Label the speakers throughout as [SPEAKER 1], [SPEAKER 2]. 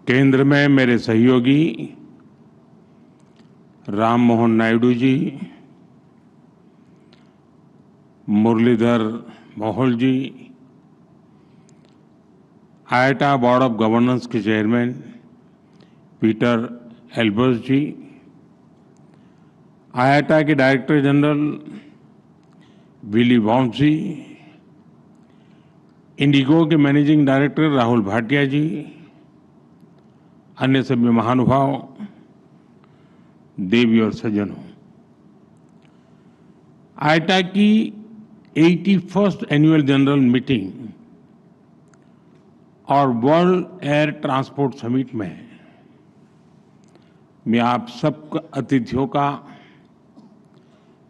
[SPEAKER 1] केंद्र में मेरे सहयोगी राम मोहन नायडू जी, मुरलीधर मोहोल जी, आईआईटी बोर्ड ऑफ गवर्नेंस के चेयरमैन पीटर एल्बर्स जी, आईआईटी के डायरेक्टर जनरल विली वॉम्सी, इंडिगो के मैनेजिंग डायरेक्टर राहुल भाटिया जी, अन्य सभी महानुभाव, देवी और सज्जनों, आईआईटी की 81st एनुअल जनरल मीटिंग और वर्ल्ड एयर ट्रांसपोर्ट समिट में मैं आप सब अतिथियों का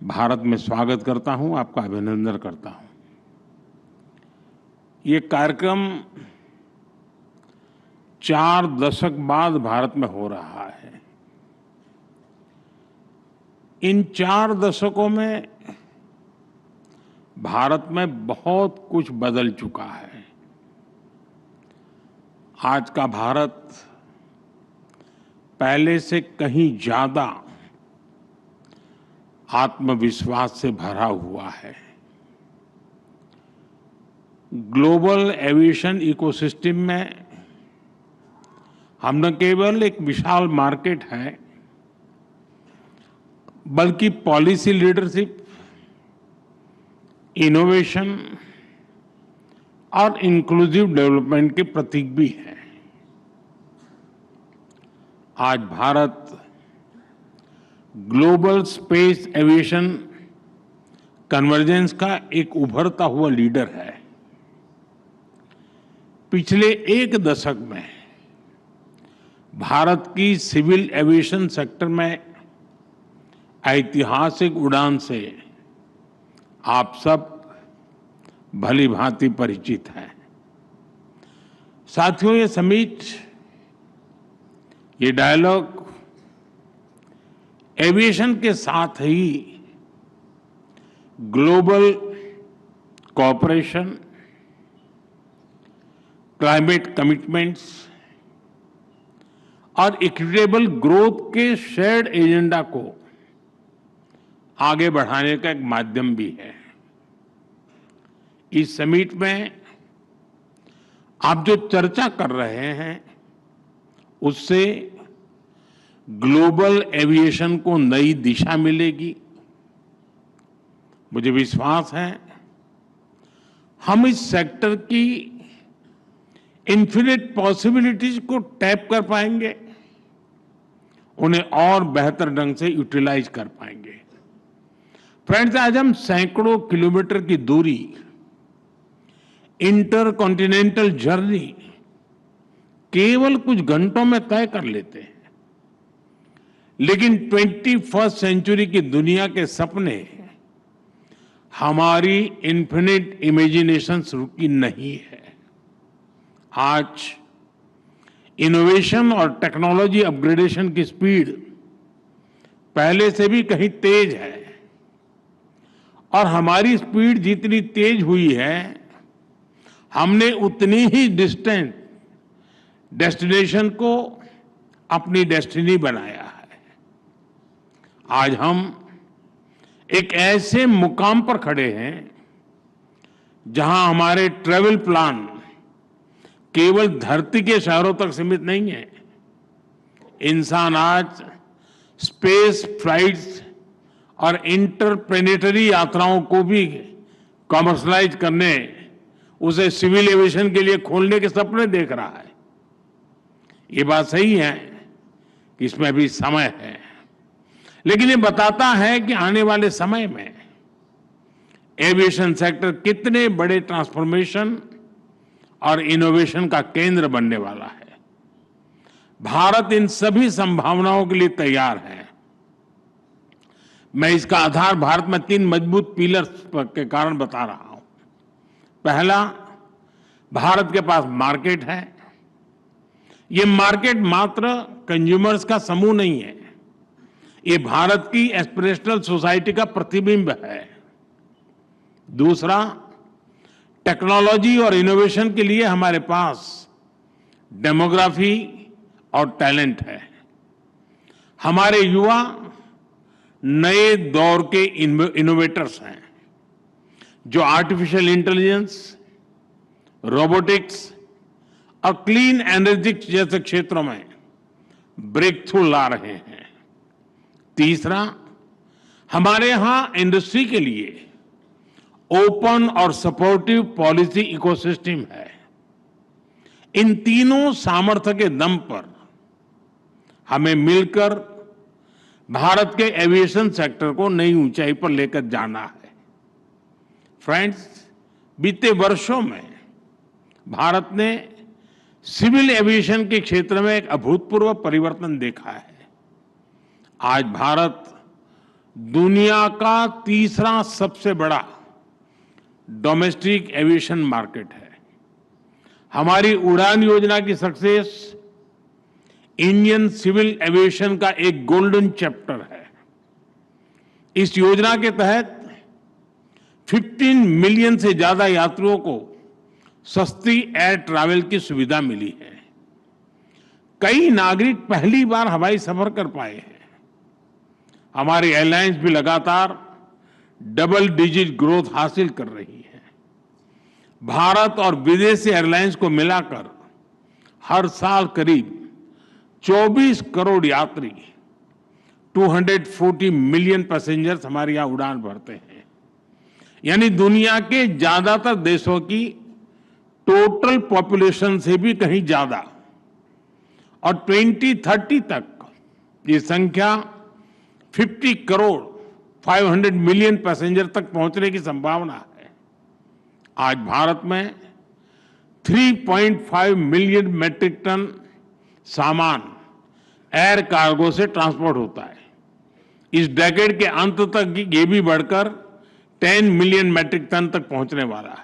[SPEAKER 1] भारत में स्वागत करता हूं, आपका अभिनंदन करता हूं। ये कार्यक्रम 4 दशक बाद भारत में हो रहा है। इन 4 दशकों में भारत में बहुत कुछ बदल चुका है। आज का भारत पहले से कहीं ज्यादा आत्मविश्वास से भरा हुआ है। ग्लोबल एविएशन इकोसिस्टम में हम न केवल एक विशाल मार्केट है, बल्कि पॉलिसी लीडरशिप, इनोवेशन और इंक्लूसिव डेवलपमेंट के प्रतीक भी है। आज Bharat global space aviation convergence का एक उभरता हुआ लीडर है। पिछले 1 दशक में भारत की सिविल एविएशन सेक्टर में ऐतिहासिक उड़ान से आप सब भली भांति परिचित हैं। साथियों, ये समिट, ये डायलॉग एविएशन के साथ ही ग्लोबल कोऑपरेशन, क्लाइमेट कमिटमेंट्स और इक्विटेबल ग्रोथ के शेयर्ड एजेंडा को आगे बढ़ाने का एक माध्यम भी है। इस समिट में आप जो चर्चा कर रहे हैं, उससे ग्लोबल एविएशन को नई दिशा मिलेगी। मुझे विश्वास है हम इस सेक्टर की इन्फिनिट पॉसिबिलिटीज को टैप कर पाएंगे, उन्हें और बेहतर ढंग से यूटिलाइज कर पाएंगे। फ्रेंड्स, आज हम सैकड़ों किलोमीटर की दूरी, इंटरकॉन्टिनेंटल जर्नी केवल कुछ घंटों में तय कर लेते हैं, लेकिन 21st सेंचुरी की दुनिया के सपने हमारी इन्फिनिट इमेजिनेशन रुकी नहीं है। आज इनोवेशन और टेक्नोलॉजी अपग्रेडेशन की स्पीड पहले से भी कहीं तेज है, और हमारी स्पीड जितनी तेज हुई है, हमने उतनी ही डिस्टेंट डेस्टिनेशन को अपनी डेस्टिनी बनाया है। आज हम एक ऐसे मुकाम पर खड़े हैं जहां हमारे ट्रैवल प्लान केवल धरती के शहरों तक सीमित नहीं है। इंसान आज स्पेस फ्लाइट्स और इंटरप्लेनेटरी यात्राओं को भी कमर्शलाइज करने, उसे सिविल एविएशन के लिए खोलने के सपने देख रहा है। ये बात सही है कि इसमें अभी समय है, लेकिन ये बताता है कि आने वाले समय में एविएशन सेक्टर कितने बड़े ट्रांसफॉर्मेशन और इनोवेशन का केंद्र बनने वाला है। भारत इन सभी संभावनाओं के लिए तैयार है। मैं इसका आधार भारत में 3 मजबूत पिलर्स के कारण बता रहा हूं। पहला, भारत के पास मार्केट है। ये मार्केट मात्र कंज्यूमर्स का समूह नहीं है, ये भारत की एस्पिरेशनल सोसाइटी का प्रतिबिंब है। दूसरा, टेक्नोलॉजी और इनोवेशन के लिए हमारे पास डेमोग्राफी, और टैलेंट है। हमारे युवा नए दौर के इनोवेटर्स हैं जो आर्टिफिशियल इंटेलिजेंस, रोबोटिक्स और क्लीन एनर्जी जैसे क्षेत्रों में ब्रेक थ्रू ला रहे हैं। तीसरा, हमारे यहां इंडस्ट्री के लिए ओपन और सपोर्टिव पॉलिसी इकोसिस्टम है। इन तीनों सामर्थ्य के दम पर हमें मिलकर भारत के एविएशन सेक्टर को नई ऊंचाई पर लेकर जाना है। फ्रेंड्स, बीते वर्षों में भारत ने सिविल एविएशन के क्षेत्र में एक अभूतपूर्व परिवर्तन देखा है। आज भारत दुनिया का तीसरा सबसे बड़ा डोमेस्टिक एविएशन मार्केट है। हमारी उड़ान योजना की सक्सेस इंडियन सिविल एविएशन का एक गोल्डन चैप्टर है। इस योजना के तहत 15 मिलियन से ज्यादा यात्रियों को सस्ती एयर ट्रैवल की सुविधा मिली है। कई नागरिक पहली बार हवाई सफर कर पाए हैं। हमारी एयरलाइंस भी लगातार डबल डिजिट ग्रोथ हासिल कर रही है। भारत और विदेशी एयरलाइंस को मिलाकर हर साल करीब 24 करोड़ यात्री, 240 मिलियन पैसेंजर्स हमारे यहां उड़ान भरते हैं। यानी दुनिया के ज्यादातर देशों की टोटल पॉपुलेशन से भी कहीं ज्यादा। और 2030 तक ये संख्या 50 करोड़ 500 मिलियन पैसेंजर तक पहुंचने की संभावना है। आज भारत में 3.5 मिलियन मैट्रिक टन सामान एयर कार्गो से ट्रांसपोर्ट होता है। इस डेकेड के अंत तक ये भी बढ़कर 10 मिलियन मैट्रिक टन तक पहुंचने वाला है।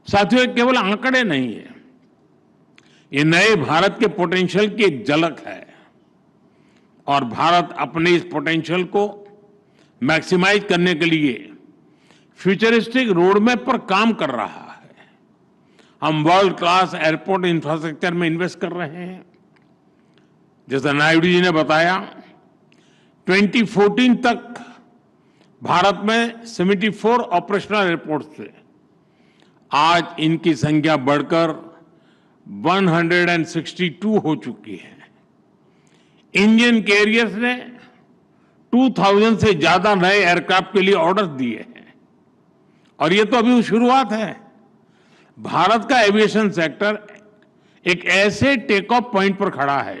[SPEAKER 1] साथियों, ये केवल आंकड़े नहीं है, ये नए भारत के पोटेंशियल की एक झलक है और भारत अपने इस पोटेंशियल को मैक्सिमाइज करने के लिए फ्यूचरिस्टिक रोडमैप पर काम कर रहा है। हम वर्ल्ड क्लास एयरपोर्ट इंफ्रास्ट्रक्चर में इन्वेस्ट कर रहे हैं। जैसा नायडू जी ने बताया, 2014 तक भारत में 74 ऑपरेशनल एयरपोर्ट थे। आज इनकी संख्या बढ़कर 162 हो चुकी है। इंडियन कैरियर्स ने 2000 से ज्यादा नए एयरक्राफ्ट के लिए ऑर्डर दिए हैं और ये तो अभी शुरुआत है। भारत का एविएशन सेक्टर एक ऐसे टेक ऑफ पॉइंट पर खड़ा है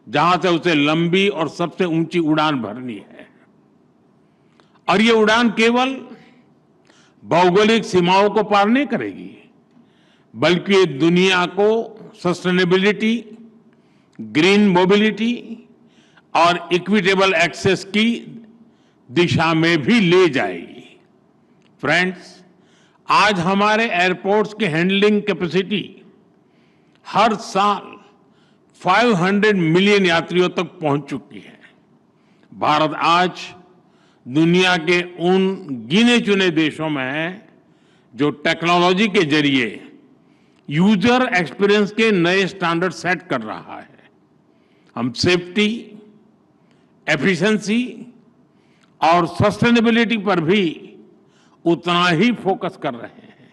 [SPEAKER 1] जहां से उसे लंबी और सबसे ऊंची उड़ान भरनी है। और ये उड़ान केवल भौगोलिक सीमाओं को पार नहीं करेगी, बल्कि दुनिया को सस्टेनेबिलिटी, ग्रीन मोबिलिटी और इक्विटेबल एक्सेस की दिशा में भी ले जाएगी। फ्रेंड्स, आज हमारे एयरपोर्ट्स की हैंडलिंग कैपेसिटी हर साल 500 मिलियन यात्रियों तक पहुंच चुकी है। भारत आज दुनिया के उन गिने चुने देशों में है जो टेक्नोलॉजी के जरिए यूजर एक्सपीरियंस के नए स्टैंडर्ड सेट कर रहा है। हम सेफ्टी, एफिशिएंसी और सस्टेनेबिलिटी पर भी उतना ही फोकस कर रहे हैं।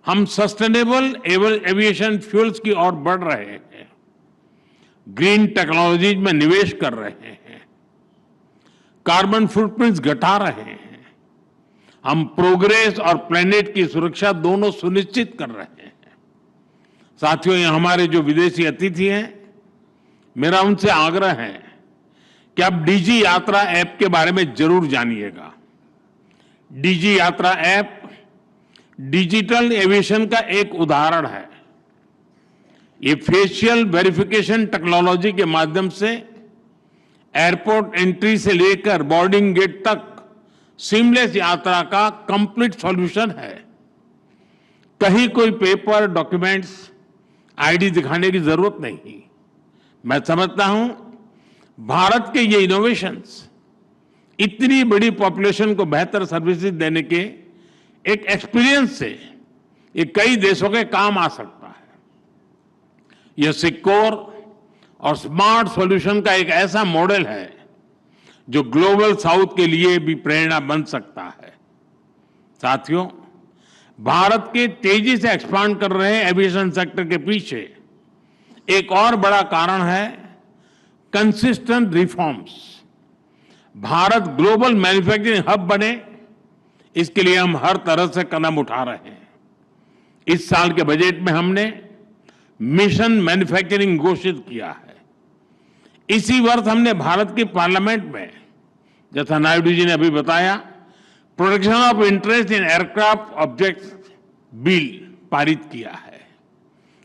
[SPEAKER 1] हम सस्टेनेबल एविएशन फ्यूल्स की ओर बढ़ रहे हैं, ग्रीन टेक्नोलॉजीज में निवेश कर रहे हैं, कार्बन फुटप्रिंट्स घटा रहे हैं। हम प्रोग्रेस और प्लेनेट की सुरक्षा दोनों सुनिश्चित कर रहे हैं। साथियों, ये हमारे जो विदेशी अतिथि हैं, मेरा उनसे आग्रह है कि आप डीजी यात्रा ऐप के बारे में जरूर जानिएगा। डीजी यात्रा ऐप डिजिटल एविएशन का एक उदाहरण है। ये फेशियल वेरिफिकेशन टेक्नोलॉजी के माध्यम से एयरपोर्ट एंट्री से लेकर बोर्डिंग गेट तक सीमलेस यात्रा का कंप्लीट सॉल्यूशन है। कहीं कोई पेपर, डॉक्यूमेंट्स, आईडी दिखाने की जरूरत नहीं। मैं समझता हूं भारत के ये इनोवेशंस इतनी बड़ी पॉपुलेशन को बेहतर सर्विसेज देने के एक एक्सपीरियंस से ये कई देशों के काम आ सकता है। यह सिक्योर, और स्मार्ट सॉल्यूशन का एक ऐसा मॉडल है जो ग्लोबल साउथ के लिए भी प्रेरणा बन सकता है। साथियों, भारत के तेजी से एक्सपांड कर रहे एविएशन सेक्टर के पीछे एक और बड़ा कारण है consistent reforms. Bharat global manufacturing hub बने, इसके लिए हम हर तरह से कदम उठा रहे हैं। इस साल के बजट में हमने मिशन मैन्युफैक्चरिंग घोषित किया है। इसी वर्ष हमने भारत की पार्लियामेंट में, जैसा नायडू जी ने अभी बताया, protection of interest in aircraft objects bill पारित किया है।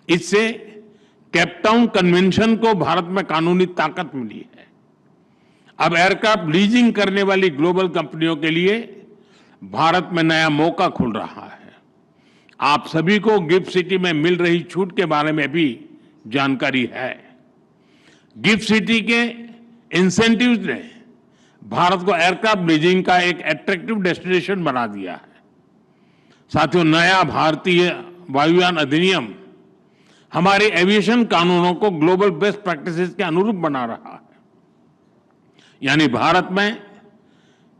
[SPEAKER 1] इससे केपटाउन कन्वेंशन को भारत में कानूनी ताकत मिली है। अब एयरक्राफ्ट लीजिंग करने वाली ग्लोबल कंपनियों के लिए भारत में नया मौका खुल रहा है। आप सभी को गिफ्ट सिटी में मिल रही छूट के बारे में भी जानकारी है। गिफ्ट सिटी के इंसेंटिव्स ने भारत को एयरक्राफ्ट लीजिंग का एक अट्रैक्टिव डेस्टिनेशन बना दिया है। साथियों, नया भारतीय वायुयान अधिनियम हमारे एविएशन कानूनों को ग्लोबल बेस्ट प्रैक्टिसेस के अनुरूप बना रहा है। यानी भारत में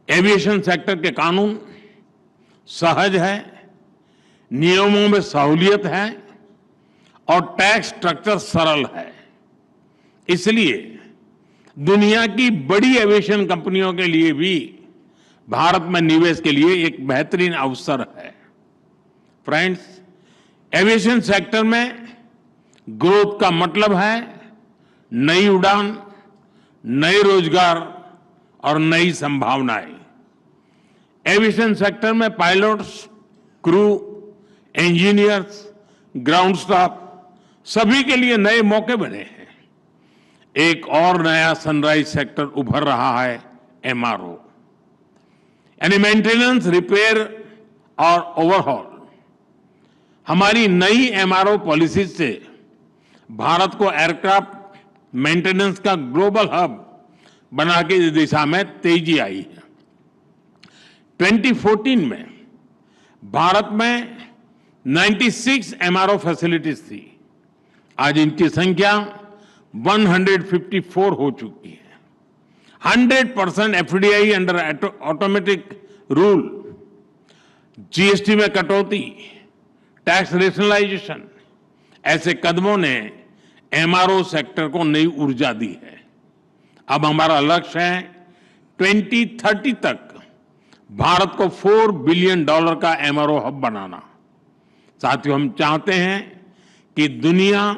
[SPEAKER 1] एविएशन सेक्टर के कानून सहज है, नियमों में सहूलियत है और टैक्स स्ट्रक्चर सरल है। इसलिए दुनिया की बड़ी एविएशन कंपनियों के लिए भी भारत में निवेश के लिए एक बेहतरीन अवसर है। फ्रेंड्स, एविएशन सेक्टर में ग्रोथ का मतलब है नई उड़ान, नए रोजगार और नई संभावनाएं। एविएशन सेक्टर में pilots, crew, engineers, ground staff सभी के लिए नए मौके बने हैं। एक और नया सनराइज सेक्टर उभर रहा है, एमआरओ, यानी मेंटेनेंस, रिपेयर और ओवरहॉल। हमारी नई एमआरओ पॉलिसी से भारत को एयरक्राफ्ट मेंटेनेंस का ग्लोबल हब बना के इस दिशा में तेजी आई है। 2014 में भारत में 96 एमआरओ फैसिलिटीज थी। आज इनकी संख्या 154 हो चुकी है। 100% FDI under automatic rule, GST में कटौती, टैक्स रेशनलाइजेशन, ऐसे कदमों ने एमआरओ सेक्टर को नई ऊर्जा दी है। अब हमारा लक्ष्य है 2030 तक भारत को $4 बिलियन का एमआरओ हब बनाना। साथियों, हम चाहते हैं कि दुनिया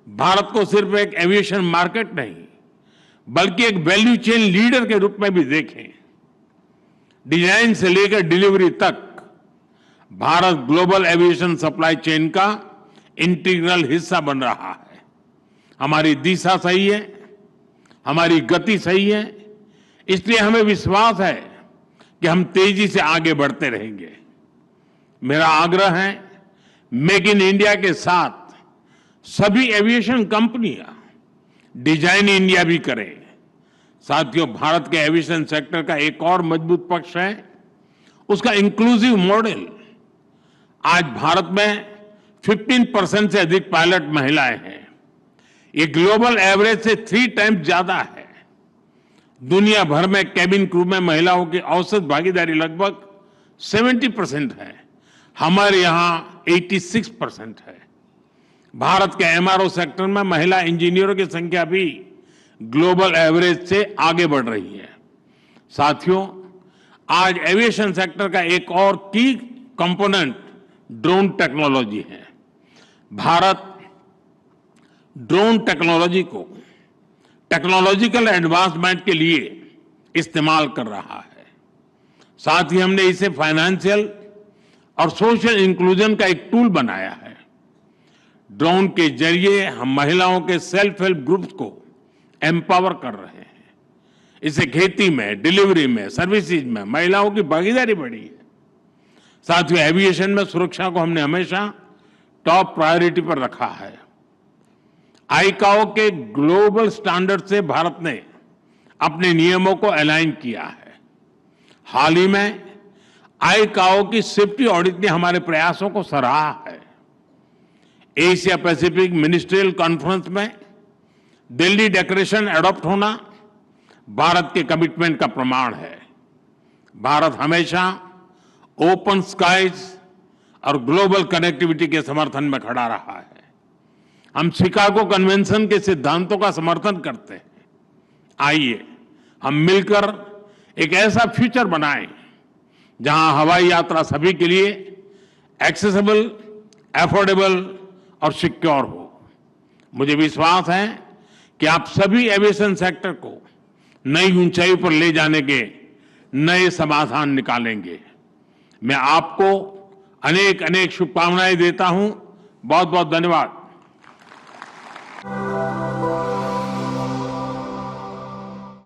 [SPEAKER 1] भारत को सिर्फ एक एविएशन मार्केट नहीं, बल्कि एक वैल्यू चेन लीडर के रूप में भी देखें। डिजाइन से लेकर डिलीवरी तक Bharat global aviation supply chain का इंटीग्रल हिस्सा बन रहा है। हमारी दिशा सही है, हमारी गति सही है, इसलिए हमें विश्वास है कि हम तेजी से आगे बढ़ते रहेंगे। मेरा आग्रह है, मेक इन इंडिया के साथ सभी एविएशन कंपनियां डिजाइन इंडिया भी करें। साथियों, भारत के एविएशन सेक्टर का एक और मजबूत पक्ष है उसका इंक्लूसिव मॉडल। आज भारत में 15% से अधिक पायलट महिलाएं हैं। ये ग्लोबल एवरेज से 3 टाइम्स ज्यादा है। दुनिया भर में कैबिन क्रू में महिलाओं की औसत भागीदारी लगभग 70% है। हमारे यहां 86% है। भारत के एमआरओ सेक्टर में महिला इंजीनियरों की संख्या भी ग्लोबल एवरेज से आगे बढ़ रही है। साथियों, आज एविएशन सेक्टर का एक और की कंपोनेंट ड्रोन टेक्नोलॉजी है। भारत ड्रोन टेक्नोलॉजी को टेक्नोलॉजिकल एडवांसमेंट के लिए इस्तेमाल कर रहा है। साथ ही हमने इसे फाइनेंशियल और सोशल इंक्लूजन का एक टूल बनाया है। ड्रोन के जरिए हम महिलाओं के सेल्फ हेल्प ग्रुप्स को एम्पावर कर रहे हैं। इससे खेती में, डिलीवरी में, सर्विसेज में महिलाओं की भागीदारी बढ़ी है। साथियों, एविएशन में सुरक्षा को हमने हमेशा टॉप प्रायोरिटी पर रखा है। आईकाओ के ग्लोबल स्टैंडर्ड से भारत ने अपने नियमों को अलाइन किया है। हाल ही में आईकाओ की सेफ्टी ऑडिट ने हमारे प्रयासों को सराहा है। एशिया पैसिफिक मिनिस्ट्रियल कॉन्फ्रेंस में दिल्ली डिक्लेरेशन एडॉप्ट होना भारत के कमिटमेंट का प्रमाण है। भारत हमेशा ओपन स्काईज और ग्लोबल कनेक्टिविटी के समर्थन में खड़ा रहा है। हम शिकागो कन्वेंशन के सिद्धांतों का समर्थन करते हैं। आइए हम मिलकर एक ऐसा फ्यूचर बनाएं जहां हवाई यात्रा सभी के लिए एक्सेसिबल, अफोर्डेबल और सिक्योर हो। मुझे विश्वास है कि आप सभी एविएशन सेक्टर को नई ऊंचाई पर ले जाने के नए समाधान निकालेंगे। मैं आपको अनेक अनेक शुभकामनाएं देता हूं। बहुत बहुत धन्यवाद।